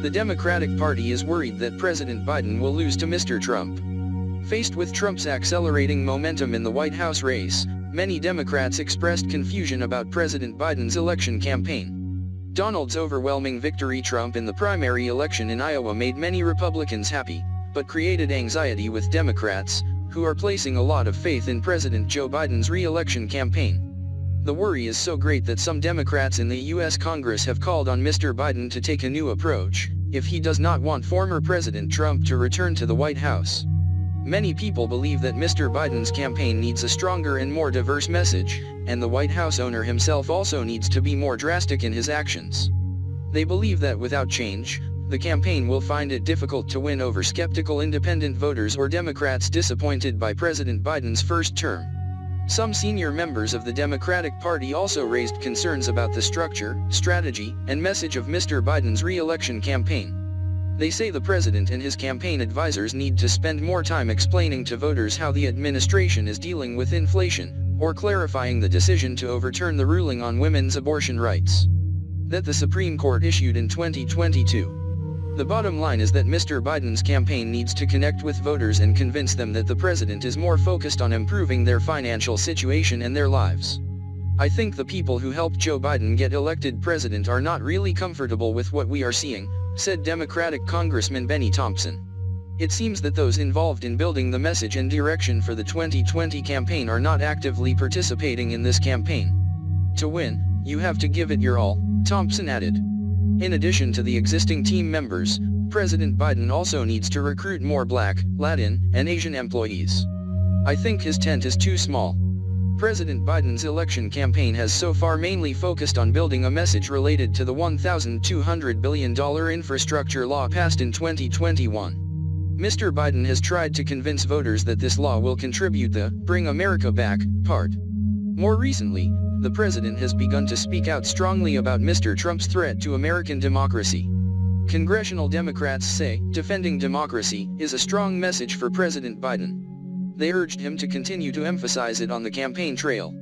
The Democratic Party is worried that President Biden will lose to Mr. Trump. Faced with Trump's accelerating momentum in the White House race, many Democrats expressed confusion about President Biden's election campaign. Donald's overwhelming victory Trump in the primary election in Iowa made many Republicans happy, but created anxiety with Democrats, who are placing a lot of faith in President Joe Biden's re-election campaign. The worry is so great that some Democrats in the U.S. Congress have called on Mr. Biden to take a new approach, if he does not want former President Trump to return to the White House. Many people believe that Mr. Biden's campaign needs a stronger and more diverse message, and the White House owner himself also needs to be more drastic in his actions. They believe that without change, the campaign will find it difficult to win over skeptical independent voters or Democrats disappointed by President Biden's first term. Some senior members of the Democratic Party also raised concerns about the structure, strategy, and message of Mr. Biden's re-election campaign. They say the president and his campaign advisors need to spend more time explaining to voters how the administration is dealing with inflation, or clarifying the decision to overturn the ruling on women's abortion rights that the Supreme Court issued in 2022. The bottom line is that Mr. Biden's campaign needs to connect with voters and convince them that the president is more focused on improving their financial situation and their lives. I think the people who helped Joe Biden get elected president are not really comfortable with what we are seeing, said Democratic Congressman Benny Thompson. It seems that those involved in building the message and direction for the 2020 campaign are not actively participating in this campaign. To win, you have to give it your all, Thompson added. In addition to the existing team members, President Biden also needs to recruit more Black, Latin, and Asian employees. I think his tent is too small. President Biden's election campaign has so far mainly focused on building a message related to the $1,200 billion infrastructure law passed in 2021. Mr. Biden has tried to convince voters that this law will contribute the "Bring America Back" part. More recently, the president has begun to speak out strongly about Mr. Trump's threat to American democracy. Congressional Democrats say defending democracy is a strong message for President Biden. They urged him to continue to emphasize it on the campaign trail.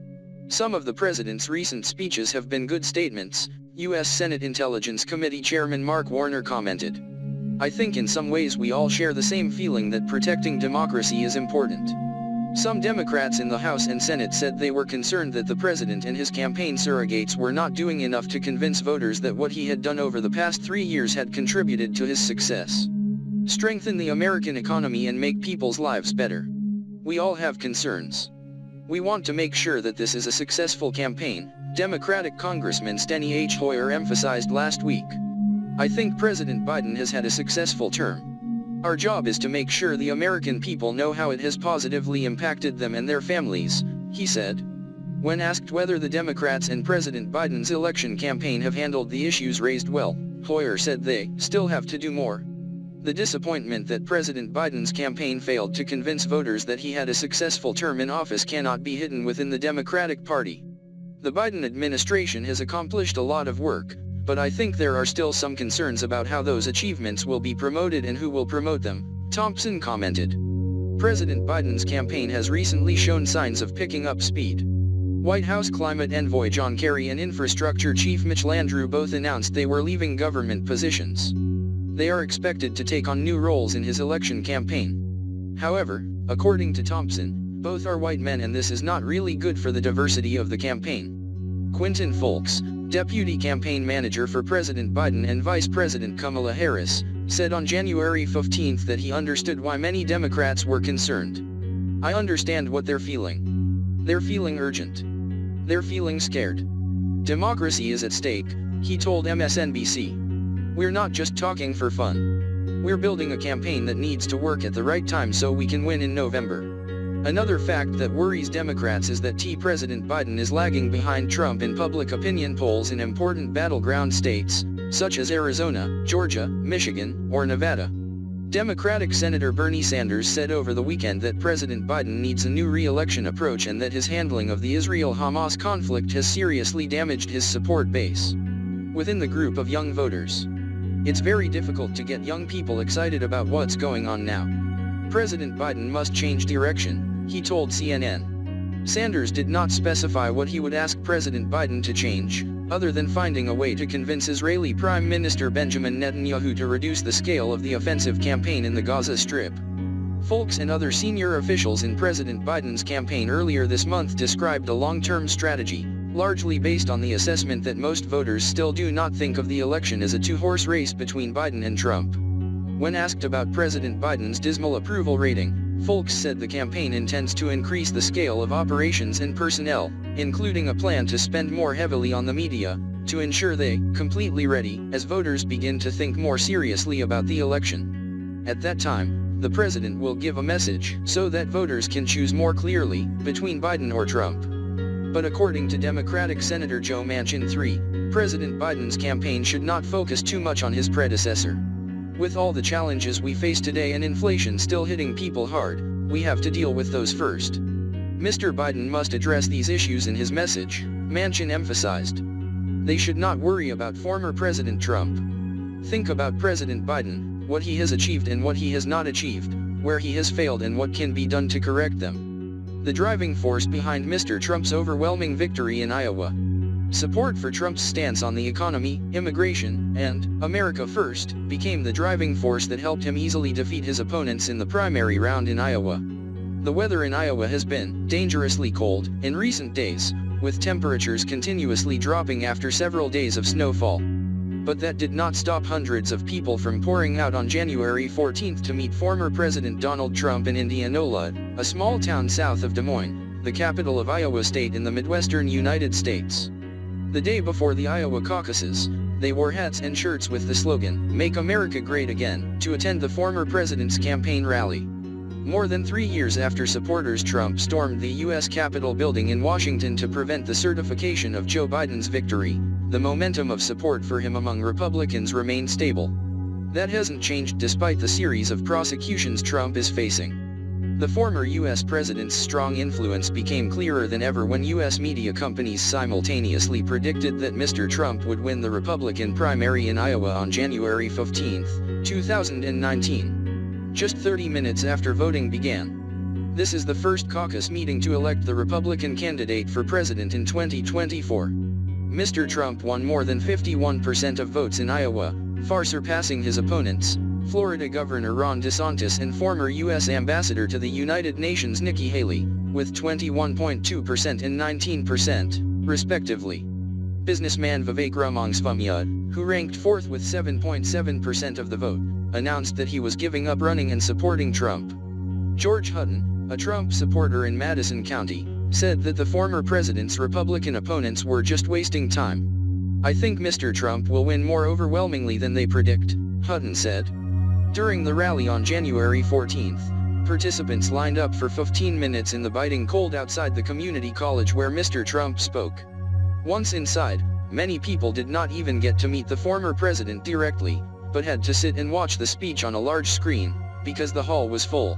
Some of the president's recent speeches have been good statements, U.S. Senate Intelligence Committee Chairman Mark Warner commented. I think in some ways we all share the same feeling that protecting democracy is important. Some Democrats in the House and Senate said they were concerned that the president and his campaign surrogates were not doing enough to convince voters that what he had done over the past 3 years had contributed to his success. Strengthen the American economy and make people's lives better. We all have concerns. We want to make sure that this is a successful campaign, Democratic Congressman Steny H. Hoyer emphasized last week. I think President Biden has had a successful term. Our job is to make sure the American people know how it has positively impacted them and their families, he said. When asked whether the Democrats and President Biden's election campaign have handled the issues raised well, Hoyer said they still have to do more. The disappointment that President Biden's campaign failed to convince voters that he had a successful term in office cannot be hidden within the Democratic Party. The Biden administration has accomplished a lot of work, but I think there are still some concerns about how those achievements will be promoted and who will promote them, Thompson commented. President Biden's campaign has recently shown signs of picking up speed. White House climate envoy John Kerry and infrastructure chief Mitch Landrieu both announced they were leaving government positions. They are expected to take on new roles in his election campaign. However, according to Thompson, both are white men and this is not really good for the diversity of the campaign. Quinton Folks, Deputy Campaign Manager for President Biden and Vice President Kamala Harris, said on January 15 that he understood why many Democrats were concerned. I understand what they're feeling. They're feeling urgent. They're feeling scared. Democracy is at stake, he told MSNBC. We're not just talking for fun. We're building a campaign that needs to work at the right time so we can win in November. Another fact that worries Democrats is that President Biden is lagging behind Trump in public opinion polls in important battleground states, such as Arizona, Georgia, Michigan, or Nevada. Democratic Senator Bernie Sanders said over the weekend that President Biden needs a new re-election approach and that his handling of the Israel-Hamas conflict has seriously damaged his support base within the group of young voters. It's very difficult to get young people excited about what's going on now. President Biden must change direction, he told CNN. Sanders did not specify what he would ask President Biden to change, other than finding a way to convince Israeli Prime Minister Benjamin Netanyahu to reduce the scale of the offensive campaign in the Gaza Strip. Folks and other senior officials in President Biden's campaign earlier this month described a long-term strategy, largely based on the assessment that most voters still do not think of the election as a two-horse race between Biden and Trump. When asked about President Biden's dismal approval rating, folks said the campaign intends to increase the scale of operations and personnel, including a plan to spend more heavily on the media, to ensure they completely ready as voters begin to think more seriously about the election. At that time, the president will give a message so that voters can choose more clearly between Biden or Trump. But according to Democratic Senator Joe Manchin III, President Biden's campaign should not focus too much on his predecessor. With all the challenges we face today and inflation still hitting people hard, we have to deal with those first. Mr. Biden must address these issues in his message, Manchin emphasized. They should not worry about former President Trump. Think about President Biden, what he has achieved and what he has not achieved, where he has failed and what can be done to correct them. The driving force behind Mr. Trump's overwhelming victory in Iowa. Support for Trump's stance on the economy, immigration, and America First became the driving force that helped him easily defeat his opponents in the primary round in Iowa. The weather in Iowa has been dangerously cold in recent days, with temperatures continuously dropping after several days of snowfall. But that did not stop hundreds of people from pouring out on January 14th to meet former President Donald Trump in Indianola, a small town south of Des Moines, the capital of Iowa State in the Midwestern United States. The day before the Iowa caucuses, they wore hats and shirts with the slogan, "Make America Great Again," to attend the former president's campaign rally. More than 3 years after supporters Trump stormed the U.S. Capitol building in Washington to prevent the certification of Joe Biden's victory, the momentum of support for him among Republicans remained stable. That hasn't changed despite the series of prosecutions Trump is facing. The former U.S. president's strong influence became clearer than ever when U.S. media companies simultaneously predicted that Mr. Trump would win the Republican primary in Iowa on January 15, 2019. Just 30 minutes after voting began. This is the first caucus meeting to elect the Republican candidate for president in 2024. Mr. Trump won more than 51% of votes in Iowa, far surpassing his opponents, Florida Governor Ron DeSantis and former U.S. Ambassador to the United Nations Nikki Haley, with 21.2% and 19%, respectively. Businessman Vivek Ramaswamy, who ranked fourth with 7.7% of the vote, announced that he was giving up running and supporting Trump. George Hutton, a Trump supporter in Madison County, said that the former president's Republican opponents were just wasting time. "I think Mr. Trump will win more overwhelmingly than they predict," Hutton said. During the rally on January 14th, participants lined up for 15 minutes in the biting cold outside the community college where Mr. Trump spoke. Once inside, many people did not even get to meet the former president directly, but had to sit and watch the speech on a large screen, because the hall was full.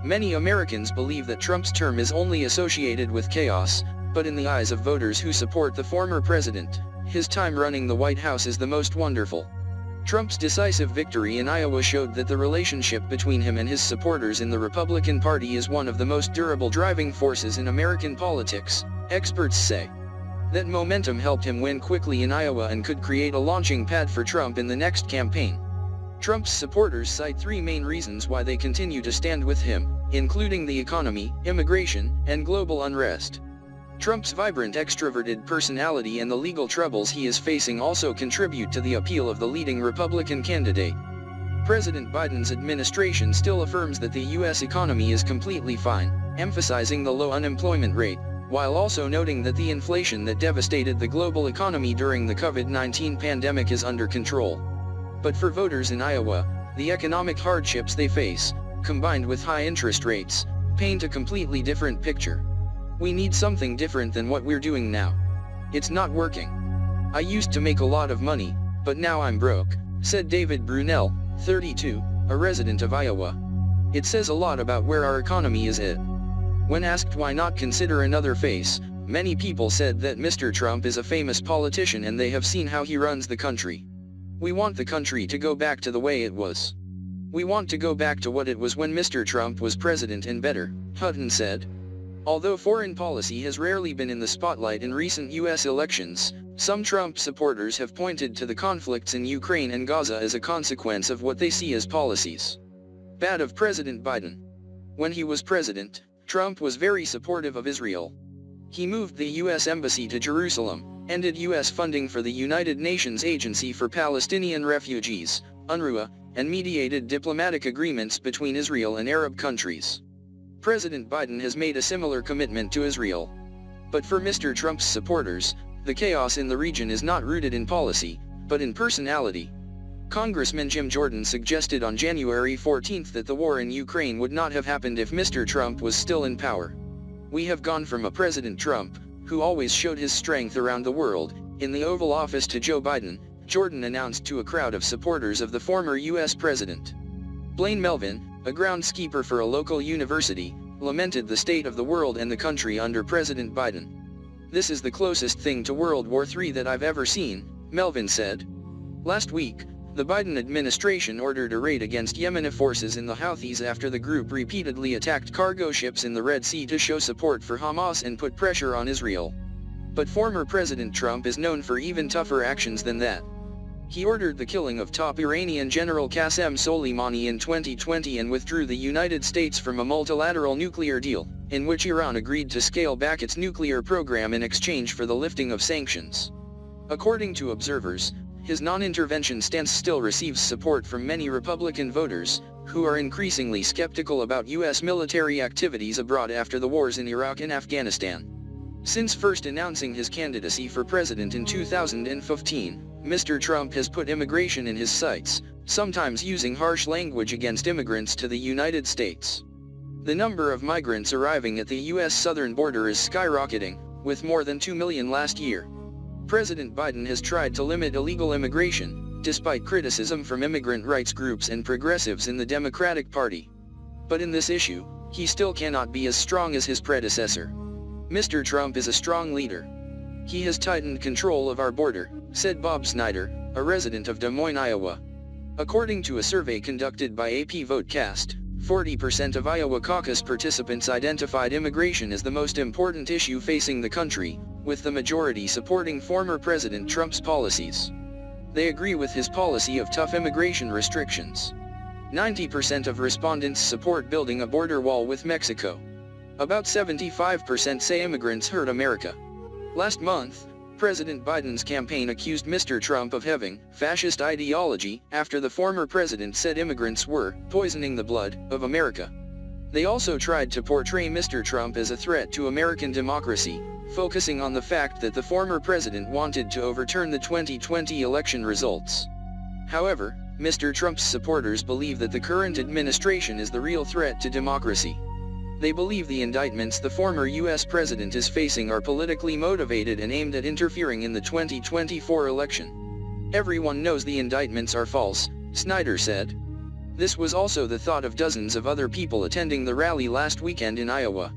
Many Americans believe that Trump's term is only associated with chaos, but in the eyes of voters who support the former president, his time running the White House is the most wonderful. Trump's decisive victory in Iowa showed that the relationship between him and his supporters in the Republican Party is one of the most durable driving forces in American politics, experts say. That momentum helped him win quickly in Iowa and could create a launching pad for Trump in the next campaign. Trump's supporters cite 3 main reasons why they continue to stand with him, including the economy, immigration, and global unrest. Trump's vibrant extroverted personality and the legal troubles he is facing also contribute to the appeal of the leading Republican candidate. President Biden's administration still affirms that the U.S. economy is completely fine, emphasizing the low unemployment rate, while also noting that the inflation that devastated the global economy during the COVID-19 pandemic is under control. But for voters in Iowa, the economic hardships they face, combined with high interest rates, paint a completely different picture. "We need something different than what we're doing now. It's not working. I used to make a lot of money, but now I'm broke," said David Brunel, 32, a resident of Iowa. "It says a lot about where our economy is at." When asked why not consider another face, many people said that Mr. Trump is a famous politician and they have seen how he runs the country. "We want the country to go back to the way it was. We want to go back to what it was when Mr. Trump was president and better," Hutton said. Although foreign policy has rarely been in the spotlight in recent U.S. elections, some Trump supporters have pointed to the conflicts in Ukraine and Gaza as a consequence of what they see as policies bad of President Biden. When he was president, Trump was very supportive of Israel. He moved the U.S. Embassy to Jerusalem, ended U.S. funding for the United Nations Agency for Palestinian Refugees, UNRWA, and mediated diplomatic agreements between Israel and Arab countries. President Biden has made a similar commitment to Israel. But for Mr. Trump's supporters, the chaos in the region is not rooted in policy, but in personality. Congressman Jim Jordan suggested on January 14 that the war in Ukraine would not have happened if Mr. Trump was still in power. We have gone from a President Trump, who always showed his strength around the world, in the Oval Office to Joe Biden, Jordan announced to a crowd of supporters of the former U.S. president. Blaine Melvin, a groundskeeper for a local university, lamented the state of the world and the country under President Biden. "This is the closest thing to World War III that I've ever seen," Melvin said. Last week, the Biden administration ordered a raid against Yemeni forces in the Houthis after the group repeatedly attacked cargo ships in the Red Sea to show support for Hamas and put pressure on Israel. But former President Trump is known for even tougher actions than that. He ordered the killing of top Iranian General Qasem Soleimani in 2020 and withdrew the United States from a multilateral nuclear deal, in which Iran agreed to scale back its nuclear program in exchange for the lifting of sanctions. According to observers, his non-intervention stance still receives support from many Republican voters, who are increasingly skeptical about U.S. military activities abroad after the wars in Iraq and Afghanistan. Since first announcing his candidacy for president in 2015, Mr. Trump has put immigration in his sights, sometimes using harsh language against immigrants to the United States. The number of migrants arriving at the U.S. southern border is skyrocketing, with more than 2 million last year. President Biden has tried to limit illegal immigration, despite criticism from immigrant rights groups and progressives in the Democratic Party. But in this issue, he still cannot be as strong as his predecessor. Mr. Trump is a strong leader. He has tightened control of our border, said Bob Snyder, a resident of Des Moines, Iowa. According to a survey conducted by AP Votecast, 40% of Iowa caucus participants identified immigration as the most important issue facing the country, with the majority supporting former President Trump's policies. They agree with his policy of tough immigration restrictions. 90% of respondents support building a border wall with Mexico. About 75% say immigrants hurt America. Last month, President Biden's campaign accused Mr. Trump of having fascist ideology after the former president said immigrants were poisoning the blood of America. They also tried to portray Mr. Trump as a threat to American democracy, focusing on the fact that the former president wanted to overturn the 2020 election results. However, Mr. Trump's supporters believe that the current administration is the real threat to democracy. They believe the indictments the former U.S. president is facing are politically motivated and aimed at interfering in the 2024 election. "Everyone knows the indictments are false," Snyder said. This was also the thought of dozens of other people attending the rally last weekend in Iowa.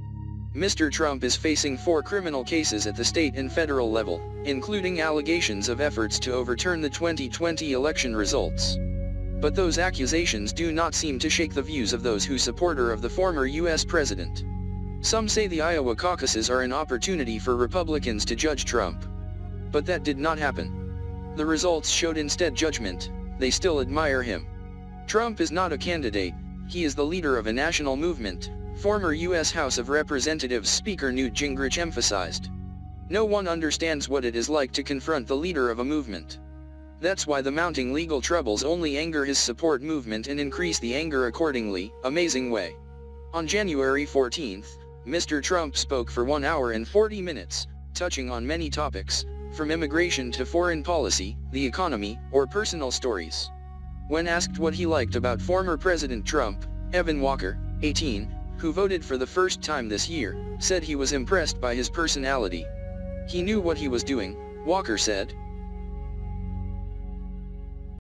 Mr. Trump is facing 4 criminal cases at the state and federal level, including allegations of efforts to overturn the 2020 election results. But those accusations do not seem to shake the views of those who support the former U.S. president. Some say the Iowa caucuses are an opportunity for Republicans to judge Trump. But that did not happen. The results showed instead judgment. They still admire him. Trump is not a candidate, he is the leader of a national movement, former U.S. House of Representatives Speaker Newt Gingrich emphasized. No one understands what it is like to confront the leader of a movement. That's why the mounting legal troubles only anger his support movement and increase the anger accordingly, amazing way. On January 14th, Mr. Trump spoke for 1 hour and 40 minutes, touching on many topics, from immigration to foreign policy, the economy, or personal stories. When asked what he liked about former President Trump, Evan Walker, 18, who voted for the first time this year, said he was impressed by his personality. He knew what he was doing, Walker said.